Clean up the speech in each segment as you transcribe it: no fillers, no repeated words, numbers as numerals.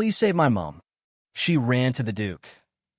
Please save my mum." She ran to the Duke.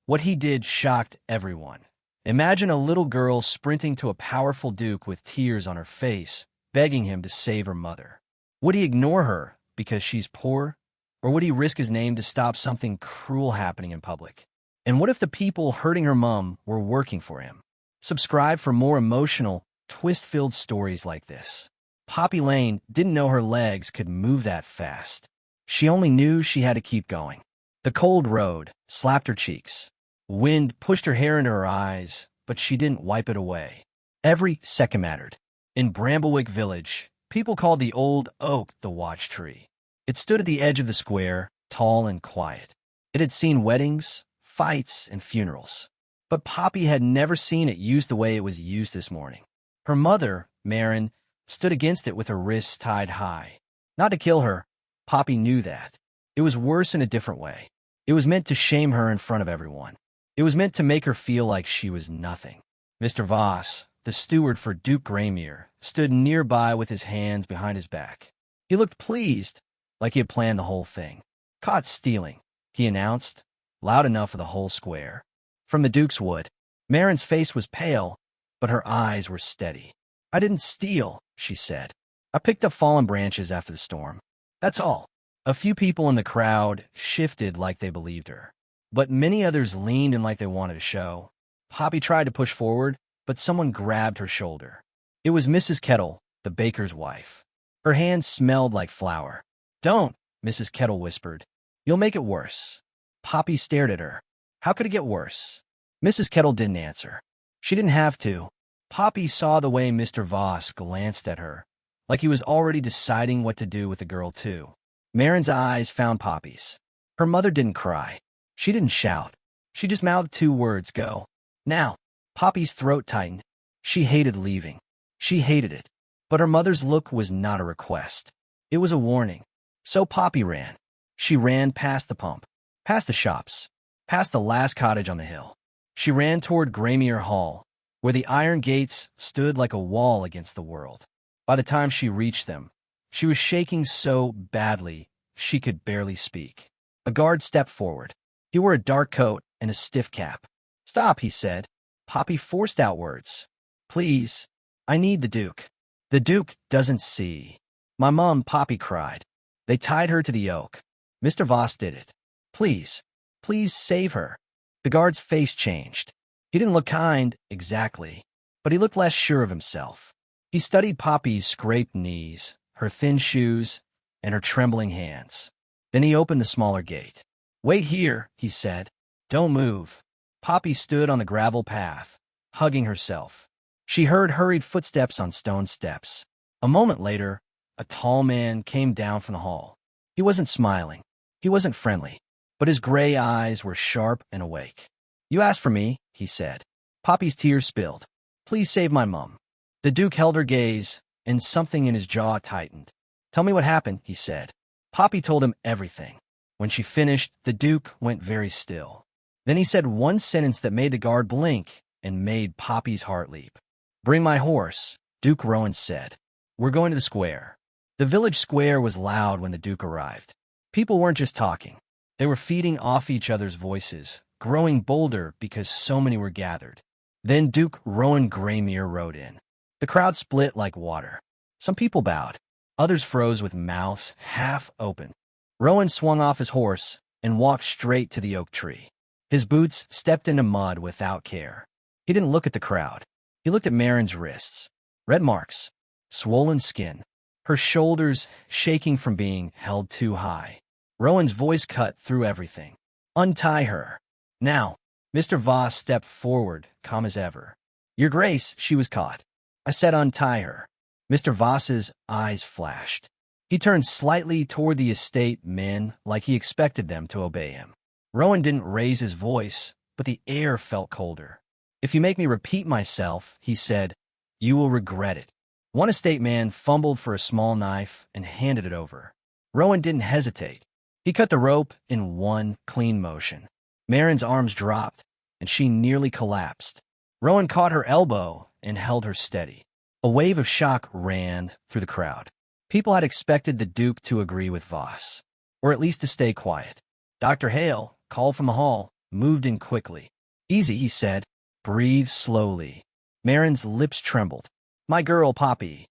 What he did shocked everyone. Imagine a little girl sprinting to a powerful Duke with tears on her face, begging him to save her mother. Would he ignore her because she's poor? Or would he risk his name to stop something cruel happening in public? And what if the people hurting her mum were working for him? Subscribe for more emotional, twist-filled stories like this. Poppy Lane didn't know her legs could move that fast. She only knew she had to keep going. The cold road slapped her cheeks. Wind pushed her hair into her eyes, but she didn't wipe it away. Every second mattered. In Bramblewick village, people called the old oak the watch tree. It stood at the edge of the square, tall and quiet. It had seen weddings, fights, and funerals. But Poppy had never seen it used the way it was used this morning. Her mother, Maren, stood against it with her wrists tied high. Not to kill her, Poppy knew that. It was worse in a different way. It was meant to shame her in front of everyone. It was meant to make her feel like she was nothing. Mr. Voss, the steward for Duke Greymere, stood nearby with his hands behind his back. He looked pleased, like he had planned the whole thing. "Caught stealing," he announced, loud enough for the whole square. From the Duke's wood, Maren's face was pale, but her eyes were steady. "I didn't steal," she said. "I picked up fallen branches after the storm. That's all." A few people in the crowd shifted like they believed her, but many others leaned in like they wanted to show. Poppy tried to push forward, but someone grabbed her shoulder. It was Mrs. Kettle, the baker's wife. Her hands smelled like flour. "Don't," Mrs. Kettle whispered. "You'll make it worse." Poppy stared at her. How could it get worse? Mrs. Kettle didn't answer. She didn't have to. Poppy saw the way Mr. Voss glanced at her, like he was already deciding what to do with the girl too. Maren's eyes found Poppy's. Her mother didn't cry. She didn't shout. She just mouthed two words, "Go." Now. Poppy's throat tightened. She hated leaving. She hated it. But her mother's look was not a request. It was a warning. So Poppy ran. She ran past the pump, past the shops, past the last cottage on the hill. She ran toward Greymere Hall, where the iron gates stood like a wall against the world. By the time she reached them, she was shaking so badly she could barely speak. A guard stepped forward. He wore a dark coat and a stiff cap. "Stop," he said. Poppy forced out words. "Please, I need the Duke." "The Duke doesn't see." "My mum," Poppy cried. They tied her to the oak. Mr. Voss did it. "Please, please save her." The guard's face changed. He didn't look kind, exactly, but he looked less sure of himself. He studied Poppy's scraped knees, her thin shoes, and her trembling hands. Then he opened the smaller gate. "Wait here," he said. "Don't move." Poppy stood on the gravel path, hugging herself. She heard hurried footsteps on stone steps. A moment later, a tall man came down from the hall. He wasn't smiling. He wasn't friendly, but his gray eyes were sharp and awake. "You asked for me," he said. Poppy's tears spilled. "Please save my mum." The Duke held her gaze, and something in his jaw tightened. "Tell me what happened," he said. Poppy told him everything. When she finished, the Duke went very still. Then he said one sentence that made the guard blink and made Poppy's heart leap. "Bring my horse," Duke Rowan said. "We're going to the square." The village square was loud when the Duke arrived. People weren't just talking. They were feeding off each other's voices, growing bolder because so many were gathered. Then Duke Rowan Greymere rode in. The crowd split like water. Some people bowed. Others froze with mouths half open. Rowan swung off his horse and walked straight to the oak tree. His boots stepped into mud without care. He didn't look at the crowd. He looked at Maren's wrists. Red marks. Swollen skin. Her shoulders shaking from being held too high. Rowan's voice cut through everything. "Untie her." Now. Mr. Voss stepped forward, calm as ever. "Your Grace, she was caught. I said untie her." Mr. Voss's eyes flashed. He turned slightly toward the estate men like he expected them to obey him. Rowan didn't raise his voice, but the air felt colder. "If you make me repeat myself," he said, "you will regret it." One estate man fumbled for a small knife and handed it over. Rowan didn't hesitate. He cut the rope in one clean motion. Maren's arms dropped, and she nearly collapsed. Rowan caught her elbow and held her steady. A wave of shock ran through the crowd. People had expected the Duke to agree with Voss, or at least to stay quiet. Dr. Hale, called from the hall, moved in quickly. Easy, he said. Breathe slowly. Maren's lips trembled. My girl, Poppy.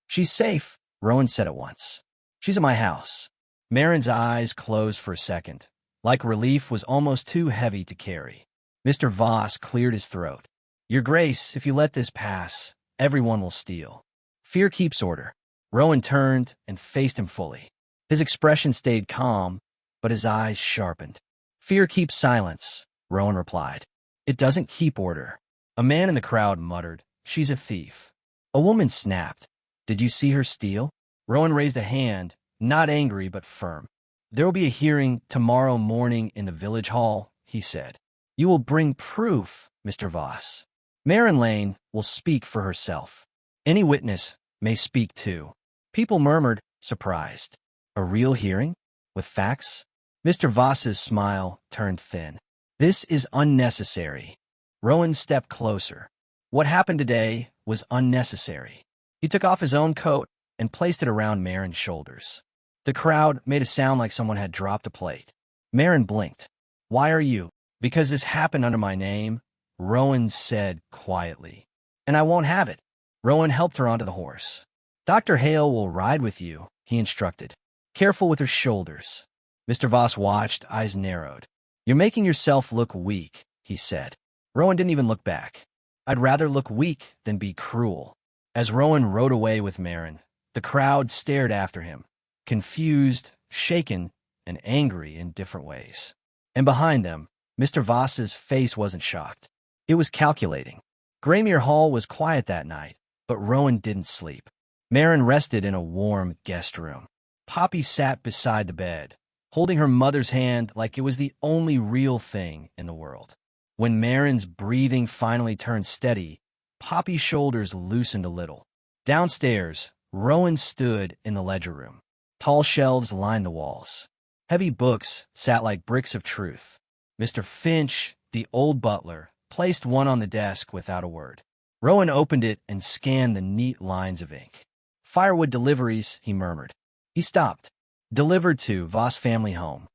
She's safe, Rowan said at once. She's at my house. Maren's eyes closed for a second, like relief was almost too heavy to carry. Mr. Voss cleared his throat. Your Grace, if you let this pass, everyone will steal. Fear keeps order. Rowan turned and faced him fully. His expression stayed calm, but his eyes sharpened. Fear keeps silence, Rowan replied. It doesn't keep order. A man in the crowd muttered, She's a thief. A woman snapped. Did you see her steal? Rowan raised a hand, not angry but firm. There will be a hearing tomorrow morning in the village hall, he said. You will bring proof, Mr. Voss. Maren Lane will speak for herself. Any witness may speak too. People murmured, surprised. A real hearing? With facts? Mr. Voss's smile turned thin. This is unnecessary. Rowan stepped closer. What happened today was unnecessary. He took off his own coat and placed it around Maren's shoulders. The crowd made a sound like someone had dropped a plate. Maren blinked. Why are you? Because this happened under my name, Rowan said quietly. And I won't have it. Rowan helped her onto the horse. Dr. Hale will ride with you, he instructed. Careful with her shoulders. Mr. Voss watched, eyes narrowed. You're making yourself look weak, he said. Rowan didn't even look back. I'd rather look weak than be cruel. As Rowan rode away with Maren, the crowd stared after him, confused, shaken, and angry in different ways. And behind them, Mr. Voss's face wasn't shocked. It was calculating. Greymere Hall was quiet that night, but Rowan didn't sleep. Maren rested in a warm guest room. Poppy sat beside the bed, holding her mother's hand like it was the only real thing in the world. When Maren's breathing finally turned steady, Poppy's shoulders loosened a little. Downstairs, Rowan stood in the ledger room. Tall shelves lined the walls. Heavy books sat like bricks of truth. Mr. Finch, the old butler, placed one on the desk without a word. Rowan opened it and scanned the neat lines of ink. Firewood deliveries, he murmured. He stopped. Delivered to Voss family home.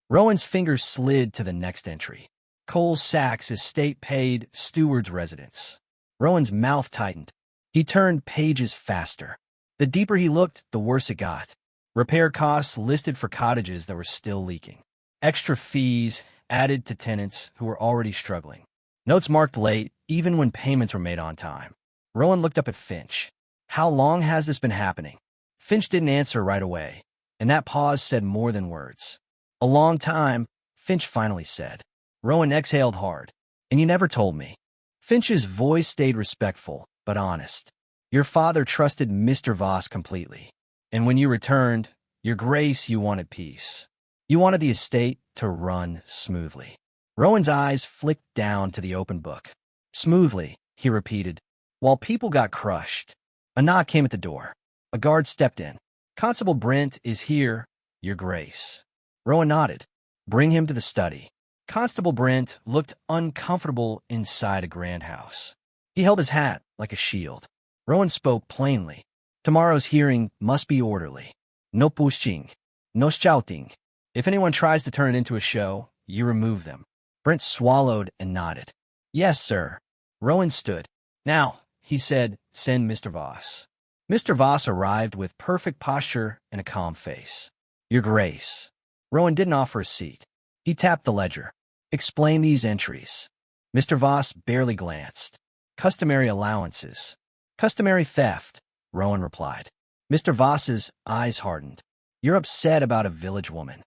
Rowan's fingers slid to the next entry. Cole Sachs estate paid steward's residence. Rowan's mouth tightened. He turned pages faster. The deeper he looked, the worse it got. Repair costs listed for cottages that were still leaking. Extra fees added to tenants who were already struggling. Notes marked late, even when payments were made on time. Rowan looked up at Finch. How long has this been happening? Finch didn't answer right away, and that pause said more than words. A long time, Finch finally said. Rowan exhaled hard. And you never told me. Finch's voice stayed respectful, but honest. Your father trusted Mr. Voss completely. And when you returned, Your Grace, you wanted peace. You wanted the estate to run smoothly. Rowan's eyes flicked down to the open book. Smoothly, he repeated, while people got crushed. A knock came at the door. A guard stepped in. Constable Brent is here, Your Grace. Rowan nodded. Bring him to the study. Constable Brent looked uncomfortable inside a grand house. He held his hat like a shield. Rowan spoke plainly. Tomorrow's hearing must be orderly. No pushing. No shouting. If anyone tries to turn it into a show, you remove them. Brent swallowed and nodded. Yes, sir. Rowan stood. Now, he said, send Mr. Voss. Mr. Voss arrived with perfect posture and a calm face. Your Grace. Rowan didn't offer a seat. He tapped the ledger. Explain these entries. Mr. Voss barely glanced. Customary allowances. Customary theft, Rowan replied. Mr. Voss's eyes hardened. You're upset about a village woman.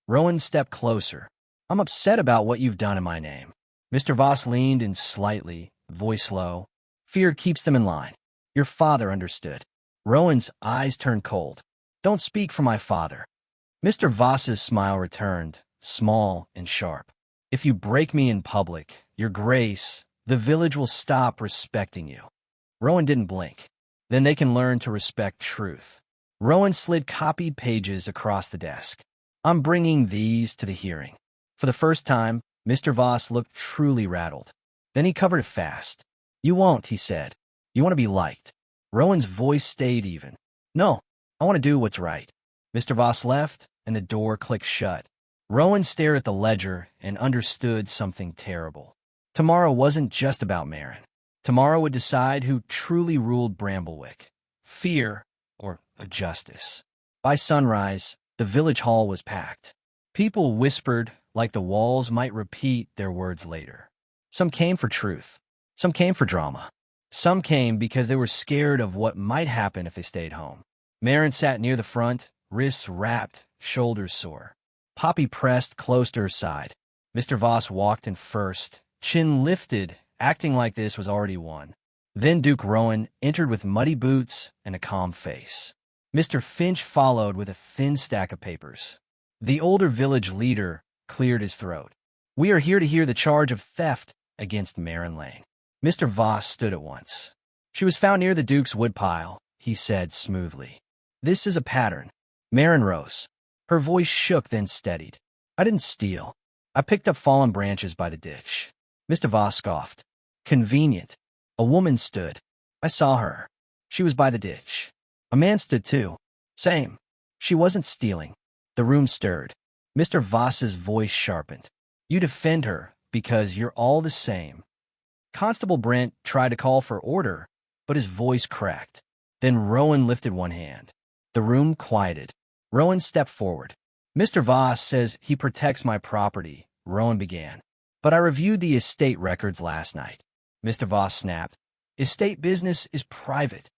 Rowan stepped closer. I'm upset about what you've done in my name. Mr. Voss leaned in slightly, voice low. Fear keeps them in line. Your father understood. Rowan's eyes turned cold. Don't speak for my father. Mr. Voss's smile returned, small and sharp. If you break me in public, Your Grace, the village will stop respecting you. Rowan didn't blink. Then they can learn to respect truth. Rowan slid copied pages across the desk. I'm bringing these to the hearing. For the first time, Mr. Voss looked truly rattled. Then he covered it fast. You won't, he said. You want to be liked. Rowan's voice stayed even. No, I want to do what's right. Mr. Voss left, and the door clicked shut. Rowan stared at the ledger and understood something terrible. Tomorrow wasn't just about Maren. Tomorrow would decide who truly ruled Bramblewick, fear or justice. By sunrise, the village hall was packed. People whispered like the walls might repeat their words later. Some came for truth. Some came for drama. Some came because they were scared of what might happen if they stayed home. Maren sat near the front, wrists wrapped, shoulders sore. Poppy pressed close to her side. Mr. Voss walked in first, chin lifted, acting like this was already won. Then Duke Rowan entered with muddy boots and a calm face. Mr. Finch followed with a thin stack of papers. The older village leader cleared his throat. "We are here to hear the charge of theft against Maren Lane." Mr. Voss stood at once. "She was found near the Duke's woodpile," he said smoothly. "This is a pattern." Maren rose. Her voice shook, then steadied. "I didn't steal. I picked up fallen branches by the ditch." Mr. Voss scoffed. "Convenient." A woman stood. "I saw her. She was by the ditch." A man stood too. "Same. She wasn't stealing." The room stirred. Mr. Voss's voice sharpened. "You defend her because you're all the same." Constable Brent tried to call for order, but his voice cracked. Then Rowan lifted one hand. The room quieted. Rowan stepped forward. "Mr. Voss says he protects my property," Rowan began. "But I reviewed the estate records last night." Mr. Voss snapped. "Estate business is private."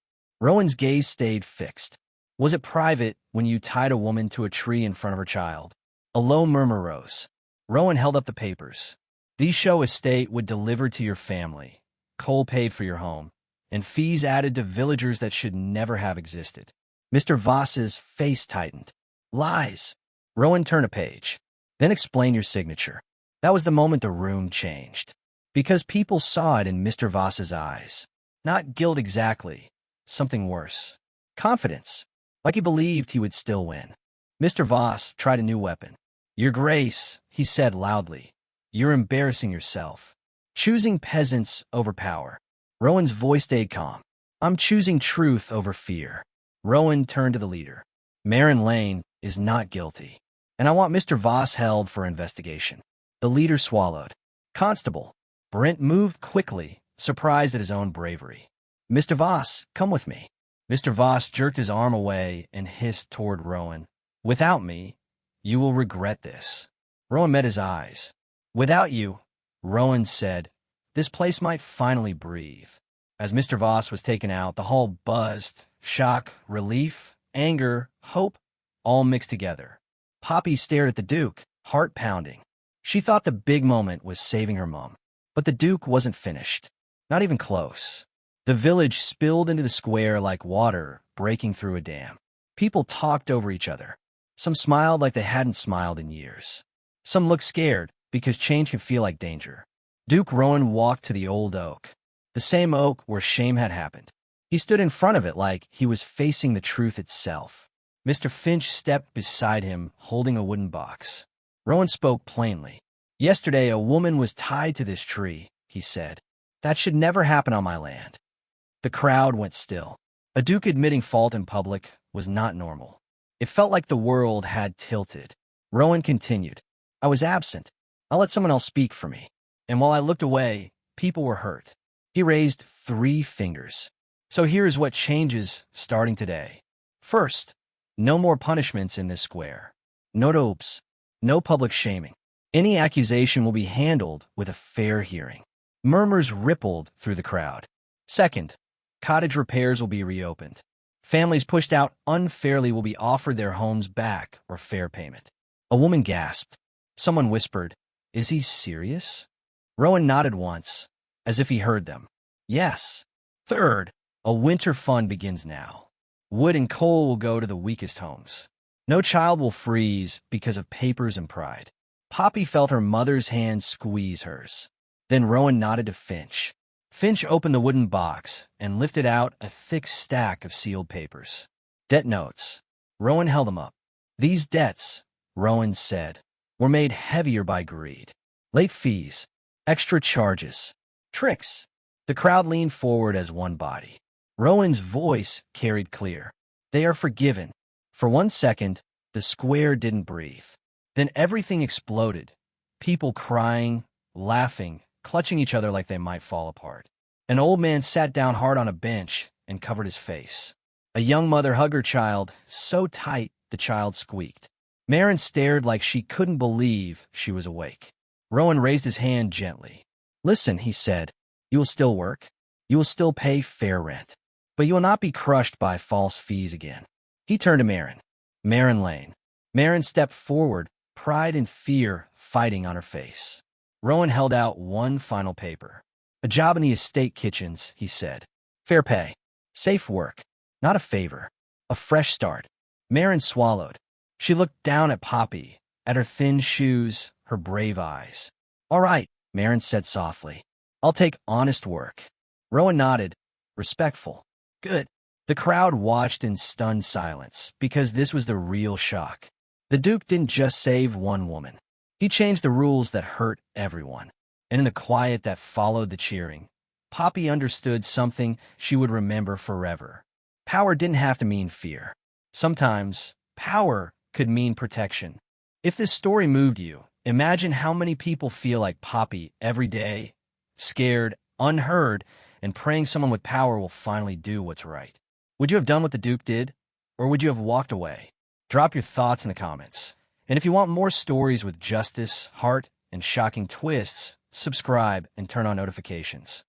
Rowan's gaze stayed fixed. "Was it private when you tied a woman to a tree in front of her child?" A low murmur rose. Rowan held up the papers. "These show estate would deliver to your family, coal paid for your home, and fees added to villagers that should never have existed." Mr. Voss's face tightened. "Lies." Rowan turned a page. "Then explain your signature." That was the moment the room changed. Because people saw it in Mr. Voss's eyes. Not guilt exactly. Something worse. Confidence. Like he believed he would still win. Mr. Voss tried a new weapon. "Your Grace," he said loudly. "You're embarrassing yourself. Choosing peasants over power." Rowan's voice stayed calm. "I'm choosing truth over fear." Rowan turned to the leader. "Maren Lane is not guilty, and I want Mr. Voss held for investigation." The leader swallowed. "Constable." Brent moved quickly, surprised at his own bravery. "Mr. Voss, come with me." Mr. Voss jerked his arm away and hissed toward Rowan. "Without me, you will regret this." Rowan met his eyes. "Without you," Rowan said, "this place might finally breathe." As Mr. Voss was taken out, the hall buzzed. Shock, relief, anger, hope, all mixed together. Poppy stared at the Duke, heart pounding. She thought the big moment was saving her mom. But the Duke wasn't finished. Not even close. The village spilled into the square like water breaking through a dam. People talked over each other. Some smiled like they hadn't smiled in years. Some looked scared because change can feel like danger. Duke Rowan walked to the old oak. The same oak where shame had happened. He stood in front of it like he was facing the truth itself. Mr. Finch stepped beside him, holding a wooden box. Rowan spoke plainly. "Yesterday a woman was tied to this tree," he said. "That should never happen on my land." The crowd went still. A duke admitting fault in public was not normal. It felt like the world had tilted. Rowan continued. "I was absent. I'll let someone else speak for me. And while I looked away, people were hurt." He raised 3 fingers. "So here's what changes starting today. First, no more punishments in this square. No ropes, no public shaming. Any accusation will be handled with a fair hearing." Murmurs rippled through the crowd. Second, cottage repairs will be reopened. Families pushed out unfairly will be offered their homes back or fair payment. A woman gasped. Someone whispered, "Is he serious?" Rowan nodded once, as if he heard them. "Yes." Third, a winter fund begins now. Wood and coal will go to the weakest homes. No child will freeze because of papers and pride. Poppy felt her mother's hand squeeze hers. Then Rowan nodded to Finch. Finch opened the wooden box and lifted out a thick stack of sealed papers. "Debt notes." Rowan held them up. "These debts," Rowan said, "were made heavier by greed. Late fees, extra charges, tricks." The crowd leaned forward as one body. Rowan's voice carried clear. "They are forgiven." For 1 second, the square didn't breathe. Then everything exploded. People crying, laughing, clutching each other like they might fall apart. An old man sat down hard on a bench and covered his face. A young mother hugged her child, so tight the child squeaked. Maren stared like she couldn't believe she was awake. Rowan raised his hand gently. "Listen," he said, "you will still work. You will still pay fair rent. But you will not be crushed by false fees again." He turned to Maren. "Maren Lane." Maren stepped forward, pride and fear fighting on her face. Rowan held out one final paper. "A job in the estate kitchens," he said. "Fair pay. Safe work. Not a favor. A fresh start." Maren swallowed. She looked down at Poppy, at her thin shoes, her brave eyes. "All right," Maren said softly. "I'll take honest work." Rowan nodded, respectful. "Good." The crowd watched in stunned silence, because this was the real shock. The Duke didn't just save one woman. He changed the rules that hurt everyone. And in the quiet that followed the cheering, Poppy understood something she would remember forever. Power didn't have to mean fear. Sometimes, power could mean protection. If this story moved you, imagine how many people feel like Poppy every day, scared, unheard, and praying someone with power will finally do what's right. Would you have done what the Duke did? Or would you have walked away? Drop your thoughts in the comments. And if you want more stories with justice, heart, and shocking twists, subscribe and turn on notifications.